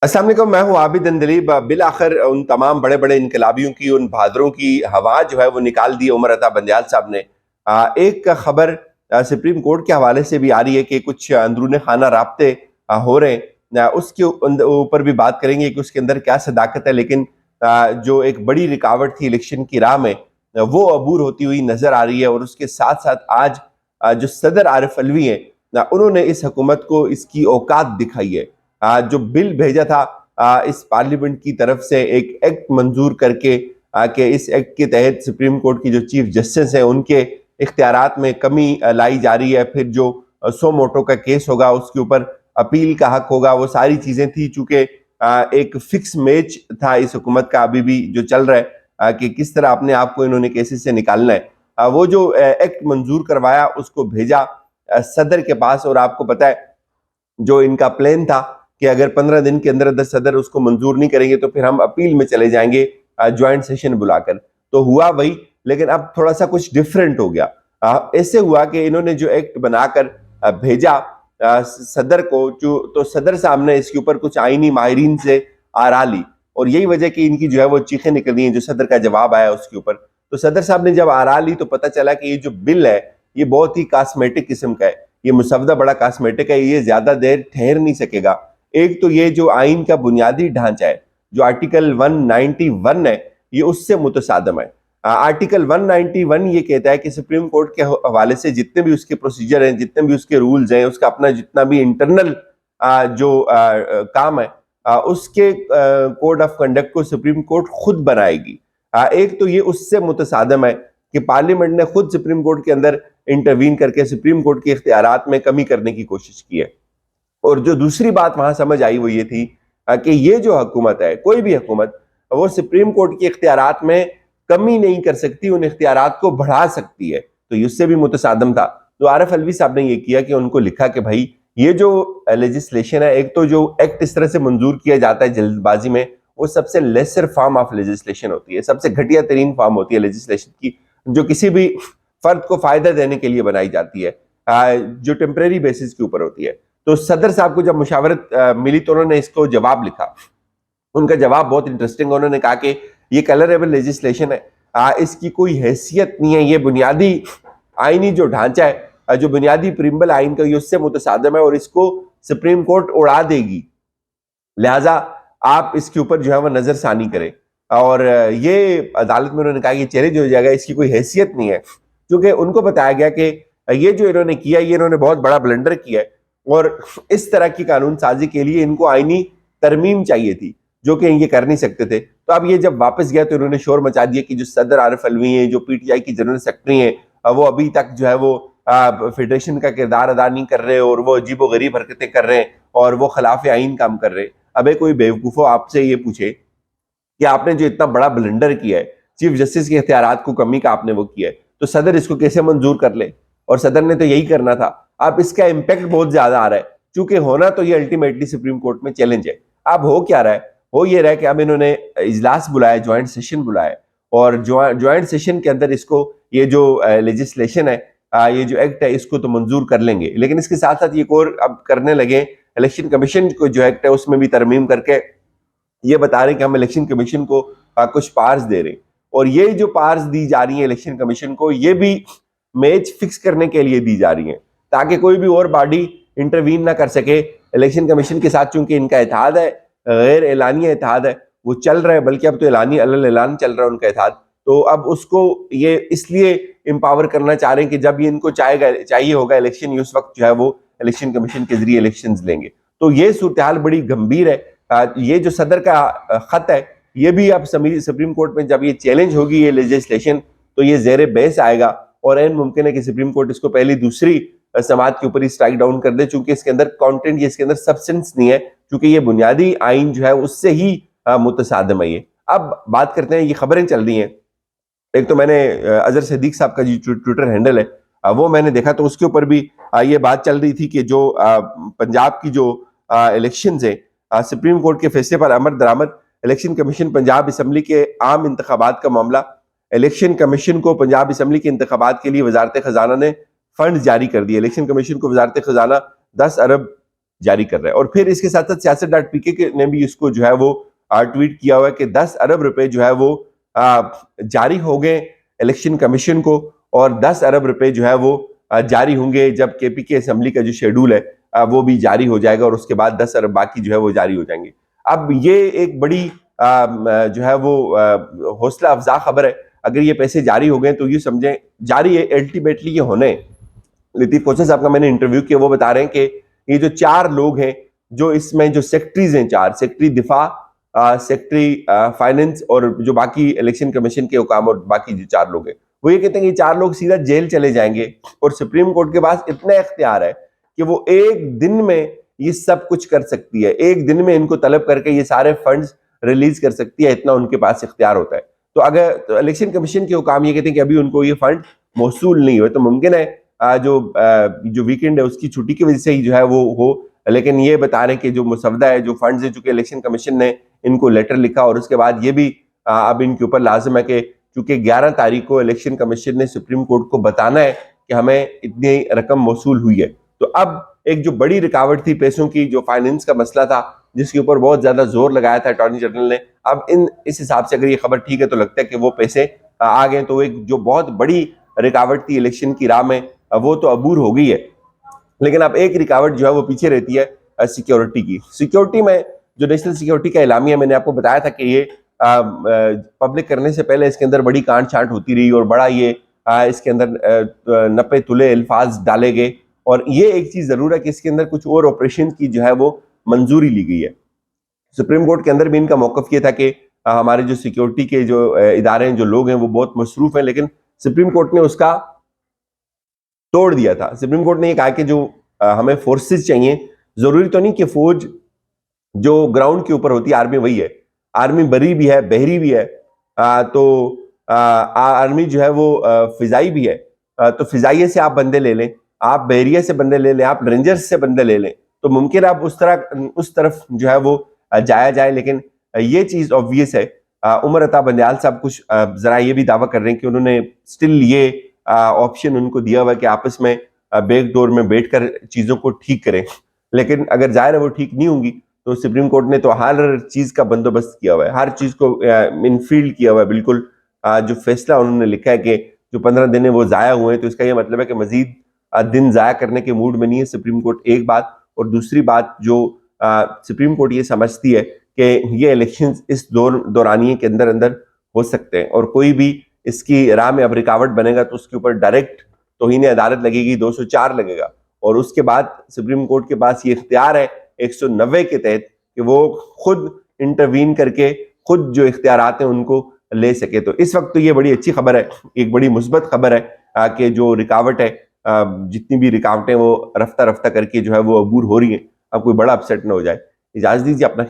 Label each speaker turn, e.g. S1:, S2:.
S1: अस्सलाम वालेकुम, मैं हूँ आबिद अंदलीब। बिलाखिर उन तमाम बड़े बड़े इनकलाबियों की, उन बहादुरों की हवा जो है वो निकाल दी उमर अता बंदियाल साहब ने। एक खबर सुप्रीम कोर्ट के हवाले से भी आ रही है कि कुछ अंदरूनी खाना राब्ते हो रहे हैं। उसके ऊपर भी बात करेंगे कि उसके अंदर क्या सदाकत है, लेकिन जो एक बड़ी रुकावट थी इलेक्शन की राह में, वो अबूर होती हुई नजर आ रही है। और उसके साथ साथ आज जो सदर आरिफ अलवी हैं, उन्होंने इस हुकूमत को इसकी औकात दिखाई है। जो बिल भेजा था इस पार्लियामेंट की तरफ से, एक एक्ट मंजूर करके कि इस एक्ट के तहत सुप्रीम कोर्ट की जो चीफ जस्टिस हैं उनके इख्तियारात में कमी लाई जा रही है। फिर जो सो मोटो का केस होगा उसके ऊपर अपील का हक होगा, वो सारी चीजें थी। चूंकि एक फिक्स मैच था इस हुकूमत का अभी भी जो चल रहा है कि किस तरह अपने आप को इन्होंने केसेस से निकालना है। वो जो एक्ट मंजूर करवाया उसको भेजा सदर के पास, और आपको पता है जो इनका प्लान था कि अगर 15 दिन के अंदर अंदर सदर उसको मंजूर नहीं करेंगे तो फिर हम अपील में चले जाएंगे ज्वाइंट सेशन बुलाकर। तो हुआ वही, लेकिन अब थोड़ा सा कुछ डिफरेंट हो गया। ऐसे हुआ कि इन्होंने जो एक्ट बनाकर भेजा सदर को, जो तो सदर साहब ने इसके ऊपर कुछ आईनी माहिरीन से आरा ली, और यही वजह कि इनकी जो है वो चीखें निकल रही हैं जो सदर का जवाब आया उसके ऊपर। तो सदर साहब ने जब आरा ली तो पता चला कि ये जो बिल है ये बहुत ही कॉस्मेटिक किस्म का है। ये मुसवदा बड़ा कॉस्मेटिक है, ये ज्यादा देर ठहर नहीं सकेगा। एक तो ये जो आइन का बुनियादी ढांचा है, जो आर्टिकल 191 है, ये उससे मुतसादम है। आर्टिकल 191 ये कहता है कि सुप्रीम कोर्ट के हवाले से जितने भी उसके प्रोसीजर हैं, जितने भी उसके रूल्स हैं, उसका अपना जितना भी इंटरनल जो काम है, उसके कोड ऑफ कंडक्ट को सुप्रीम कोर्ट खुद बनाएगी। एक तो ये उससे मुतसादम है कि पार्लियामेंट ने खुद सुप्रीम कोर्ट के अंदर इंटरवीन करके सुप्रीम कोर्ट के इख्तियारात में कमी करने की कोशिश की है। और जो दूसरी बात वहां समझ आई वो ये थी कि ये जो हुकूमत है, कोई भी हुकूमत, वो सुप्रीम कोर्ट के इख्तियारात में कमी नहीं कर सकती, उन इख्तियारात को बढ़ा सकती है। तो ये उससे भी मुतसादम था। तो आरिफ अलवी साहब ने ये किया कि उनको लिखा कि भाई ये जो लेजिस्लेशन है, एक तो जो एक्ट इस तरह से मंजूर किया जाता है जल्दबाजी में, वो सबसे लेसर फॉर्म ऑफ लेजिस्लेशन होती है, सबसे घटिया तरीन फॉर्म होती है लेजिस्लेशन की, जो किसी भी फर्द को फायदा देने के लिए बनाई जाती है, जो टेम्परेरी बेसिस के ऊपर होती है। तो सदर साहब को जब मुशावरत मिली तो उन्होंने इसको जवाब लिखा। उनका जवाब बहुत इंटरेस्टिंग। उन्होंने कहा कि ये कलरेबल लेजिस्लेशन है, इसकी कोई हैसियत नहीं है, ये बुनियादी आईनी जो ढांचा है, जो बुनियादी प्रिम्बल आइन का, ये उससे मुतसादम है और इसको सुप्रीम कोर्ट उड़ा देगी। लिहाजा आप इसके ऊपर जो है वो नजरसानी करें। और ये अदालत में उन्होंने कहा कि चैलेंज हो जाएगा, इसकी कोई हैसियत नहीं है। क्योंकि उनको बताया गया कि ये जो इन्होंने किया, ये इन्होंने बहुत बड़ा ब्लंडर किया है, और इस तरह की कानून साजी के लिए इनको आईनी तरमीम चाहिए थी, जो कि ये कर नहीं सकते थे। तो अब ये जब वापस गया तो इन्होंने शोर मचा दिया कि जो सदर आरिफ अलवी हैं, जो पीटीआई की जनरल सेक्रेटरी हैं, वो अभी तक जो है वो फेडरेशन का किरदार अदा नहीं कर रहे, और वो अजीबो गरीब हरकतें कर रहे हैं, और वो खिलाफ आइन काम कर रहे हैं। अब कोई बेवकूफो आपसे ये पूछे कि आपने जो इतना बड़ा ब्लंडर किया है, चीफ जस्टिस के इख्तियारात को कमी का आपने वो किया है, तो सदर इसको कैसे मंजूर कर ले? और सदर ने तो यही करना था। अब इसका इम्पैक्ट बहुत ज्यादा आ रहा है, चूंकि होना तो ये अल्टीमेटली सुप्रीम कोर्ट में चैलेंज है। अब हो क्या रहा है? हो ये रहा है कि अब इन्होंने इजलास बुलाया, ज्वाइंट सेशन बुलाया, और ज्वाइंट सेशन के अंदर इसको, ये जो लेजिस्लेशन है, ये जो एक्ट है, इसको तो मंजूर कर लेंगे। लेकिन इसके साथ साथ ये और अब करने लगे, इलेक्शन कमीशन को जो एक्ट है उसमें भी तरमीम करके ये बता रहे हैं कि हम इलेक्शन कमीशन को कुछ पावर्स दे रहे हैं। और ये जो पावर्स दी जा रही है इलेक्शन कमीशन को, ये भी मैच फिक्स करने के लिए दी जा रही है, ताकि कोई भी और बॉडी इंटरवीन ना कर सके इलेक्शन कमीशन के साथ। चूंकि इनका इत्तेहाद है, गैर एलानिया इत्तेहाद है, वो चल रहा है, बल्कि अब तो एलानी अलल ऐलान चल रहा है उनका इत्तेहाद। तो अब उसको ये इसलिए एम्पावर करना चाह रहे हैं कि जब ये इनको चाहिए होगा इलेक्शन, उस वक्त जो है वो इलेक्शन कमीशन के जरिए इलेक्शन लेंगे। तो ये सूरत हाल बड़ी गंभीर है। ये जो सदर का खत है, ये भी अब सुप्रीम कोर्ट में जब ये चैलेंज होगी ये लेजिस्लेशन, तो ये जेर बहस आएगा, और एन मुमकिन है कि सुप्रीम कोर्ट इसको पहली दूसरी समात के ऊपर ही स्ट्राइक डाउन कर दे, चूंकि इसके अंदर कंटेंट, ये इसके अंदर सब्सटेंस नहीं है, क्योंकि ये बुनियादी आइन जो है उससे ही मुतसादम है ये। अब बात करते हैं, ये खबरें चल रही हैं। एक तो मैंने अजहर सिद्दीक साहब का जो ट्विटर हैंडल है, वो मैंने देखा, तो उसके ऊपर भी ये बात चल रही थी कि जो पंजाब की जो इलेक्शंस है, सुप्रीम कोर्ट के फैसले पर अमर दरामद, इलेक्शन कमीशन पंजाब असम्बली के आम इंतखाबात का मामला। इलेक्शन कमीशन को पंजाब असम्बली के इंतखाबात के लिए वजारत खजाना ने फंड जारी कर दिए। इलेक्शन कमीशन को वजारत खजाना 10 अरब جاری کر رہا ہے. اور پھر اس کے ساتھ ساتھ سیاست.pk نے بھی اس کو جو ہے وہ ٹویٹ کیا ہوا ہے کہ 10 ارب روپے جو ہے وہ جاری ہو گئے الیکشن کمیشن کو, اور 10 ارب روپے جو ہے وہ جاری ہوں گے جب KPK اسمبلی کا جو شیڈول ہے وہ بھی جاری ہو جائے گا, اور اس کے بعد 10 ارب باقی جو ہے وہ جاری ہو جائیں گے. اب یہ ایک بڑی جو ہے وہ حوصلہ افزا خبر ہے. اگر یہ پیسے جاری ہو گئے تو یہ سمجھیں جاری ہے, الٹیمیٹلی یہ ہونے. لطیف کوچر صاحب کا میں نے انٹرویو کیا, وہ بتا رہے ہیں کہ یہ جو 4 لوگ ہیں جو اس میں جو سیکٹریز ہیں, 4 سیکٹری دفاع, سیکٹری فائننس اور جو باقی الیکشن کمیشن کے حکام اور باقی جو 4 لوگ ہیں, وہ یہ کہتے ہیں کہ یہ 4 لوگ سیدھا جیل چلے جائیں گے, اور سپریم کورٹ کے پاس اتنا اختیار ہے کہ وہ ایک دن میں یہ سب کچھ کر سکتی ہے. ایک دن میں ان کو طلب کر کے یہ سارے فنڈز ریلیز کر سکتی ہے, اتنا ان کے پاس اختیار ہوتا ہے. تو اگر الیکشن کمیشن کے حکام یہ کہتے ہیں کہ ابھی ان کو یہ فنڈ موصول نہیں ہوئے, تو ممکن ہے جو ویکنڈ ہے اس کی چھٹی کی وجہ سے ہی جو ہے وہ ہو. لیکن یہ بتا رہے ہیں کہ جو مسودہ ہے, جو فنڈز ہیں, چونکہ الیکشن کمیشن نے ان کو لیٹر لکھا, اور اس کے بعد یہ بھی اب ان کے اوپر لازم ہے کہ چونکہ 11 تاریخ کو الیکشن کمیشن نے سپریم کورٹ کو بتانا ہے کہ ہمیں اتنی رقم موصول ہوئی ہے. تو اب ایک جو بڑی رکاوٹ تھی پیسوں کی, جو فائننس کا مسئلہ تھا جس کے اوپر بہت زیادہ زور لگایا تھا اٹارنی جنرل نے, اب اس حساب سے اگر یہ خبر ٹھیک ہے تو لگتا ہے کہ وہ پیسے آ گئے. تو ایک جو بہت بڑی رکاوٹ تھی الیکشن کی راہ میں وہ تو عبور ہو گئی ہے. لیکن اب ایک رکاوٹ جو ہے وہ پیچھے رہتی ہے سیکیورٹی کی. سیکیورٹی میں جو نیشنل سیکیورٹی کا اعلامیہ میں نے آپ کو بتایا تھا کہ یہ پبلک کرنے سے پہلے اس کے اندر بڑی کانٹ چھانٹ ہوتی رہی, اور بڑا یہ اس کے اندر نپے تلے الفاظ ڈالے گئے. اور یہ ایک چیز ضرور ہے کہ اس کے اندر کچھ اور آپریشن کی جو ہے وہ منظوری لی گئی ہے. سپریم کورٹ کے اندر بھی ان کا موقف یہ تھا کہ ہمارے جو سیکیورٹی کے جو ادارے ہیں, جو لوگ ہیں, وہ بہت مصروف ہیں, لیکن سپریم کورٹ نے اس کا توڑ دیا تھا. سپریم کورٹ نے یہ کہا کہ جو ہمیں فورسز چاہیے, ضروری تو نہیں کہ فوج جو گراؤنڈ کے اوپر ہوتی ہے آرمی وہی ہے, آرمی بری بھی ہے, بحری بھی ہے, تو آرمی جو ہے وہ فضائی بھی ہے. تو فضائیے سے آپ بندے لے لیں, آپ بحریے سے بندے لے لیں, آپ رینجرز سے بندے لے لیں, تو ممکن آپ اس طرف جو ہے وہ جایا جائے. لیکن یہ چیز obvious ہے. عمر عطا بندیال صاحب کچھ ذرا یہ بھی دعویٰ کر رہے ہیں کہ انہوں نے سٹل یہ آپشن ان کو دیا ہوا ہے کہ آپس میں بیک ڈور میں بیٹھ کر چیزوں کو ٹھیک کریں. لیکن اگر ظاہر ہے وہ ٹھیک نہیں ہوں گی تو سپریم کورٹ نے تو ہر چیز کا بندوبست کیا ہوا ہے, ہر چیز کو انفیلڈ کیا ہوا ہے بالکل. جو فیصلہ انہوں نے لکھا ہے کہ جو 15 دن وہ ضائع ہوئے ہیں, تو اس کا یہ مطلب ہے کہ مزید دن ضائع کرنے کے موڈ میں نہیں ہے سپریم کورٹ, ایک بات. اور دوسری بات, جو سپریم کورٹ یہ سمجھتی ہے کہ یہ الیکشن اس دورانیے کے اندر ہو سکتے ہیں, اور کوئی بھی اس کی راہ میں اب رکاوٹ بنے گا تو اس کے اوپر ڈائریکٹ توہین عدالت لگے گی, 204 لگے گا. اور اس کے بعد سپریم کورٹ کے پاس یہ اختیار ہے 190 کے تحت کہ وہ خود انٹروین کر کے خود جو اختیارات ہیں ان کو لے سکے. تو اس وقت تو یہ بڑی اچھی خبر ہے, ایک بڑی مثبت خبر ہے کہ جو رکاوٹ ہے, جتنی بھی رکاوٹیں وہ رفتہ رفتہ کر کے جو ہے وہ عبور ہو رہی ہیں, اب کوئی بڑا اپسیٹ نہ ہو جائے. اجازت دیجیے, اپنا